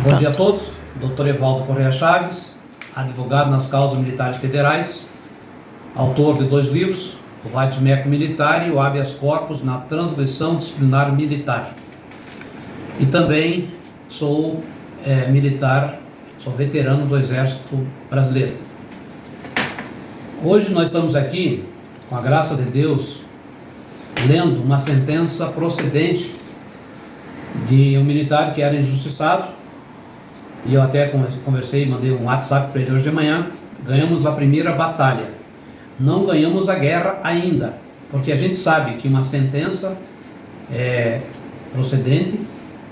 Bom dia a todos. Dr. Evaldo Correia Chaves, advogado nas causas militares federais, autor de 2 livros, o Vade-Mecum Militar e o Habeas Corpus na Transgressão Disciplinar Militar. E também sou militar, sou veterano do Exército Brasileiro. Hoje nós estamos aqui, com a graça de Deus, lendo uma sentença procedente de um militar que era injustiçado, e eu até conversei, mandei um WhatsApp para ele hoje de manhã. Ganhamos a primeira batalha, não ganhamos a guerra ainda, porque a gente sabe que uma sentença procedente,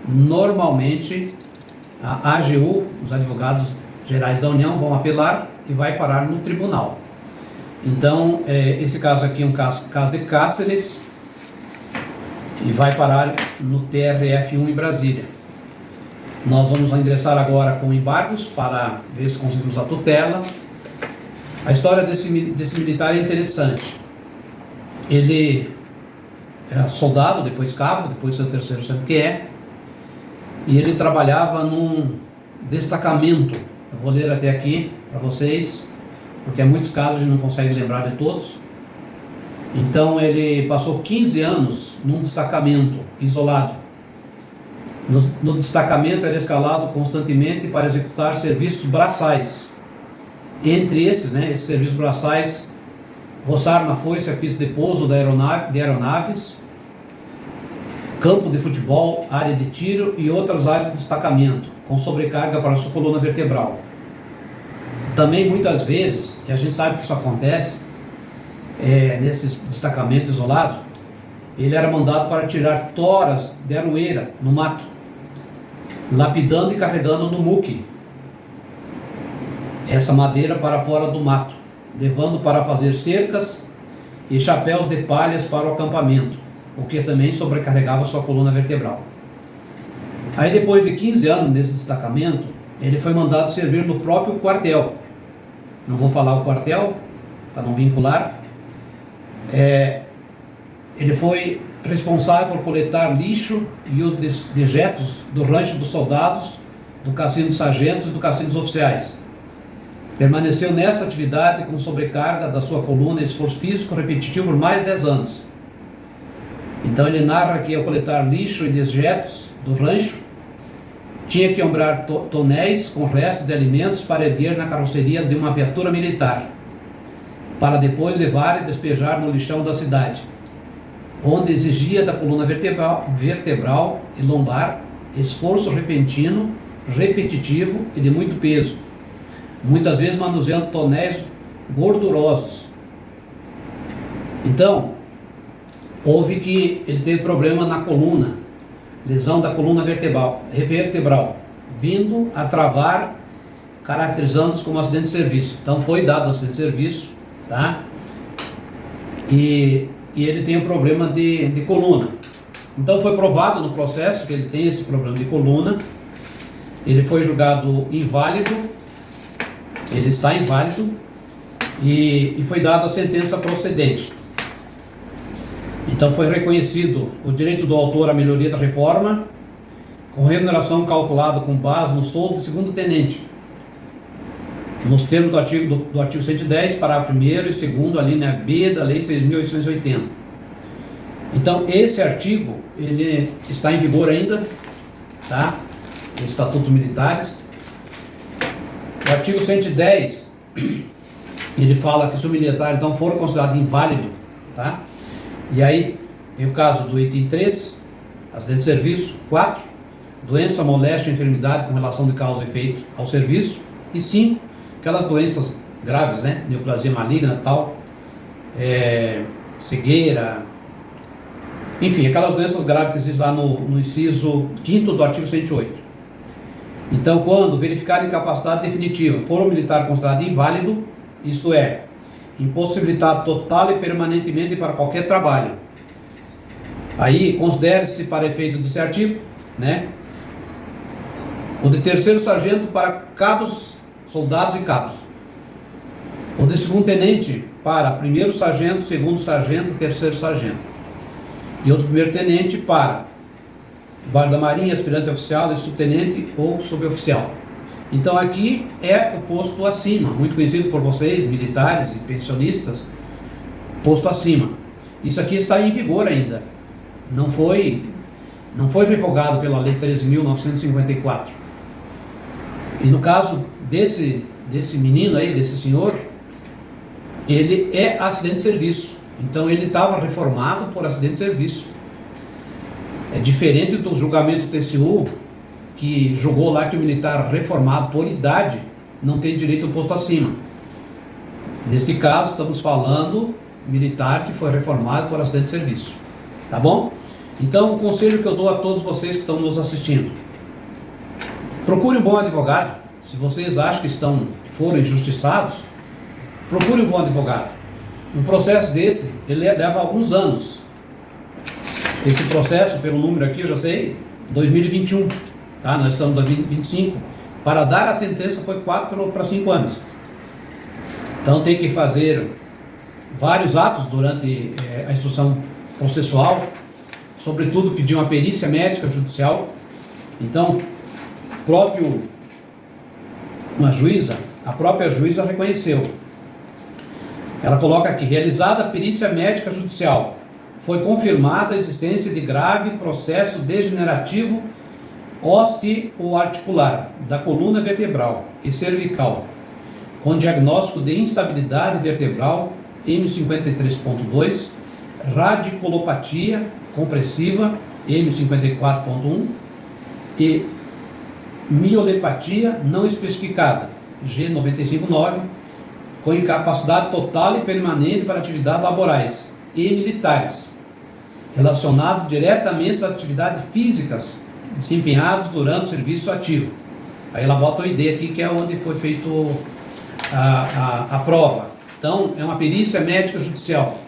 normalmente a AGU, os advogados gerais da União, vão apelar e vai parar no tribunal. Então, esse caso aqui é um caso de Cáceres e vai parar no TRF1 em Brasília. Nós vamos ingressar agora com embargos para ver se conseguimos a tutela. A história desse militar é interessante. Ele era soldado, depois cabo, depois seu terceiro sargento que é, e ele trabalhava num destacamento. Eu vou ler até aqui para vocês, porque em muitos casos a gente não consegue lembrar de todos. Então ele passou 15 anos num destacamento isolado. No destacamento era escalado constantemente para executar serviços braçais. Entre esses, esses serviços braçais, roçar na foice a pista de pouso de aeronaves, campo de futebol, área de tiro e outras áreas de destacamento, com sobrecarga para a sua coluna vertebral. Também muitas vezes, e a gente sabe que isso acontece, nesses destacamentos isolados, ele era mandado para tirar toras de aroeira no mato, lapidando e carregando no muque essa madeira para fora do mato, levando para fazer cercas e chapéus de palhas para o acampamento, o que também sobrecarregava sua coluna vertebral. Aí depois de 15 anos nesse destacamento, ele foi mandado servir no próprio quartel. Não vou falar o quartel, para não vincular. Ele foi responsável por coletar lixo e os dejetos do rancho dos soldados, do cassino de sargentos e do cassino dos oficiais. Permaneceu nessa atividade com sobrecarga da sua coluna e esforço físico repetitivo por mais de 10 anos. Então ele narra que ao coletar lixo e dejetos do rancho, tinha que ombrar tonéis com restos de alimentos para erguer na carroceria de uma viatura militar, para depois levar e despejar no lixão da cidade, onde exigia da coluna vertebral e lombar esforço repentino, repetitivo e de muito peso, muitas vezes manuseando tonéis gordurosos. Então, houve que ele teve problema na coluna, lesão da coluna vertebral, vindo a travar, caracterizando-se como acidente de serviço. Então foi dado acidente de serviço, tá? E ele tem um problema de coluna. Então foi provado no processo que ele tem esse problema de coluna. Ele foi julgado inválido, ele está inválido e foi dada a sentença procedente. Então foi reconhecido o direito do autor à melhoria da reforma, com remuneração calculada com base no soldo de segundo tenente, nos termos do artigo 110, parágrafo 1º e 2º, a linha B da Lei 6.880. Então, esse artigo, ele está em vigor ainda, tá? O Estatuto dos Militares. O artigo 110, ele fala que se o militar, então, for considerado inválido, tá? E aí, tem o caso do item 3, acidente de serviço, 4, doença, moléstia, enfermidade com relação de causa e efeito ao serviço, e 5, aquelas doenças graves, neoplasia maligna, tal, cegueira, enfim, aquelas doenças graves que existem lá no inciso 5º do artigo 108. Então, quando verificar incapacidade definitiva, for o militar considerado inválido, isto é, impossibilitado total e permanentemente para qualquer trabalho, aí considere-se para efeitos desse artigo, o de terceiro sargento para cabos, soldados e cabos, o de segundo tenente para primeiro sargento, segundo sargento e terceiro sargento, e o de primeiro tenente para guarda-marinha, aspirante oficial, subtenente ou suboficial. Então aqui é o posto acima, muito conhecido por vocês, militares e pensionistas, posto acima. Isso aqui está em vigor ainda, não foi revogado pela Lei 13.954. E no caso desse menino aí, desse senhor, ele é acidente de serviço. Então ele estava reformado por acidente de serviço. É diferente do julgamento TCU, que julgou lá que o militar reformado por idade não tem direito ao posto acima. Nesse caso, estamos falando militar que foi reformado por acidente de serviço. Tá bom? Então, o conselho que eu dou a todos vocês que estão nos assistindo: procure um bom advogado. Se vocês acham que foram injustiçados, procure um bom advogado. Um processo desse, ele leva alguns anos. Esse processo, pelo número aqui, eu já sei, 2021, tá? Nós estamos em 2025. Para dar a sentença foi 4 para 5 anos. Então tem que fazer vários atos durante a instrução processual, sobretudo pedir uma perícia médica judicial. Então, a própria juíza reconheceu. Ela coloca aqui: realizada a perícia médica judicial, foi confirmada a existência de grave processo degenerativo osteoarticular da coluna vertebral e cervical, com diagnóstico de instabilidade vertebral M53.2, radiculopatia compressiva M54.1 e miolepatia não especificada G95.9, com incapacidade total e permanente para atividades laborais e militares, relacionado diretamente às atividades físicas desempenhadas durante o serviço ativo. Aí ela bota o ID aqui, que é onde foi feito a prova. Então, é uma perícia médica judicial.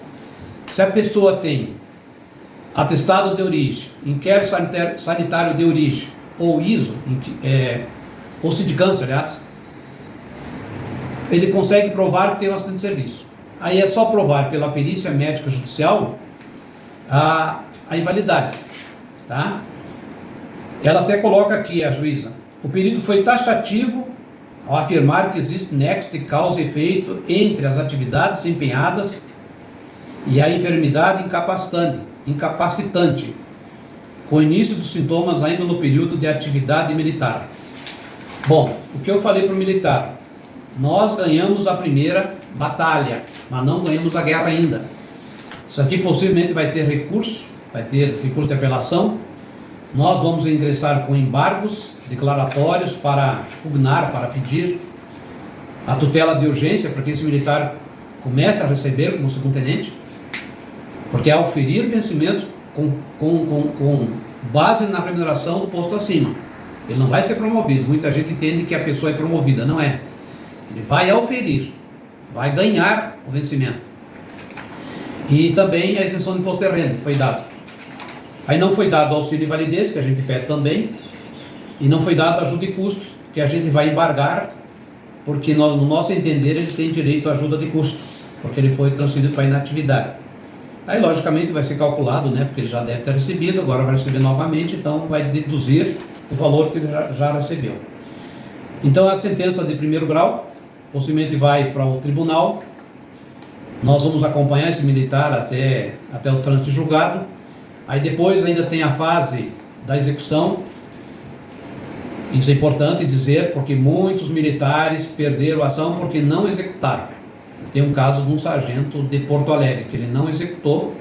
Se a pessoa tem atestado de origem, inquérito sanitário de origem, ou ISO, ou sindicância, aliás, ele consegue provar que tem um acidente de serviço. Aí é só provar pela perícia médica judicial a invalidade, tá? Ela até coloca aqui, a juíza: o perito foi taxativo ao afirmar que existe nexo de causa e efeito entre as atividades desempenhadas e a enfermidade incapacitante, com o início dos sintomas ainda no período de atividade militar. Bom, o que eu falei para o militar: nós ganhamos a primeira batalha, mas não ganhamos a guerra ainda. Isso aqui possivelmente vai ter recurso de apelação. Nós vamos ingressar com embargos declaratórios para pugnar, para pedir a tutela de urgência para que esse militar comece a receber como segundo-tenente, porque ao ferir vencimentos com base na remuneração do posto acima, ele não vai ser promovido. Muita gente entende que a pessoa é promovida, não é. Ele vai auferir, vai ganhar o vencimento. E também a isenção de imposto de renda foi dado. Aí não foi dado auxílio de invalidez, que a gente pede também, e não foi dado ajuda de custos, que a gente vai embargar, porque no nosso entender ele tem direito à ajuda de custo, porque ele foi transferido para inatividade. Aí logicamente vai ser calculado, né, porque ele já deve ter recebido, agora vai receber novamente, então vai deduzir o valor que ele já recebeu. Então a sentença de primeiro grau possivelmente vai para o tribunal. Nós vamos acompanhar esse militar até o trânsito julgado. Aí depois ainda tem a fase da execução. Isso é importante dizer, porque muitos militares perderam a ação porque não executaram. Tem um caso de um sargento de Porto Alegre, que ele não executou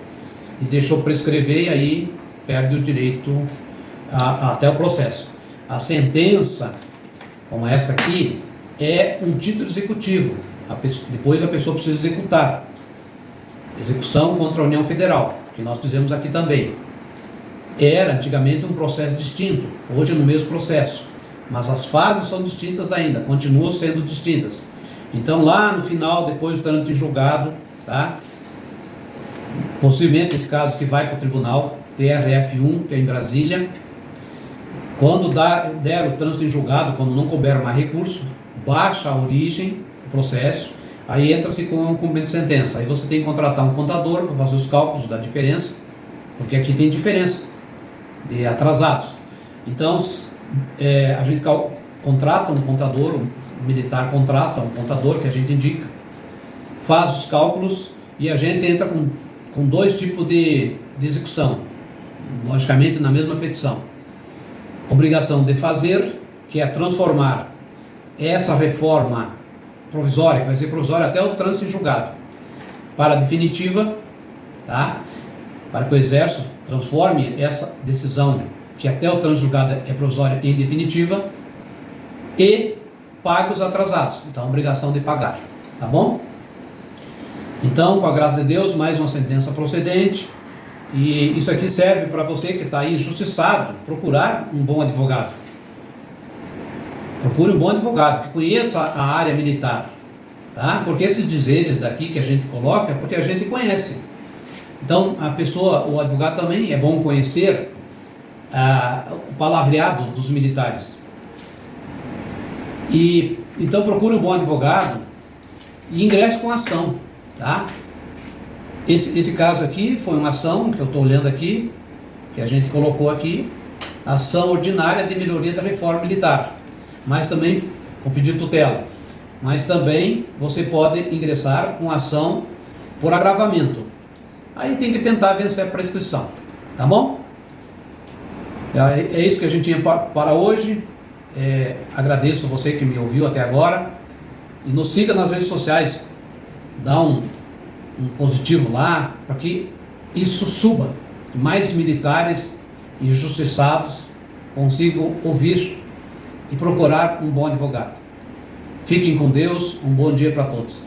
e deixou prescrever, e aí perde o direito até o processo. A sentença, como essa aqui, é um título executivo. Depois a pessoa precisa executar. Execução contra a União Federal, que nós fizemos aqui também. Era antigamente um processo distinto, hoje é no mesmo processo, mas as fases são distintas ainda, continuam sendo distintas. Então lá no final, depois do trânsito em julgado, tá? Possivelmente esse caso que vai para o tribunal, TRF1, que é em Brasília, quando der o trânsito em julgado, quando não couber mais recurso, baixa a origem do processo, aí entra-se com um cumprimento de sentença. Aí você tem que contratar um contador para fazer os cálculos da diferença, porque aqui tem diferença. de atrasados. Então, a gente contrata um contador, um militar contrata um contador que a gente indica, faz os cálculos e a gente entra com dois tipos de execução, logicamente na mesma petição. Obrigação de fazer, que é transformar essa reforma provisória, que vai ser provisória até o trânsito em julgado, para definitiva, tá? Para que o Exército transforme essa decisão, que até o trânsito em julgado é provisória, em definitiva, e pague os atrasados. Então, a obrigação de pagar, tá bom? Então, com a graça de Deus, mais uma sentença procedente. E isso aqui serve para você que está aí injustiçado, procurar um bom advogado. Procure um bom advogado que conheça a área militar, tá? Porque esses dizeres daqui que a gente coloca é porque a gente conhece. Então, a pessoa, o advogado também é bom conhecer o palavreado dos militares. E então procure um bom advogado e ingresse com a ação, tá? Esse caso aqui foi uma ação que eu estou olhando aqui, que a gente colocou aqui, ação ordinária de melhoria da reforma militar, mas também com pedido de tutela, mas também você pode ingressar com ação por agravamento. Aí tem que tentar vencer a prescrição, tá bom? É isso que a gente tinha para hoje. Agradeço você que me ouviu até agora e nos siga nas redes sociais, dá um positivo lá, para que isso suba, mais militares injustiçados consigam ouvir e procurar um bom advogado. Fiquem com Deus, um bom dia para todos.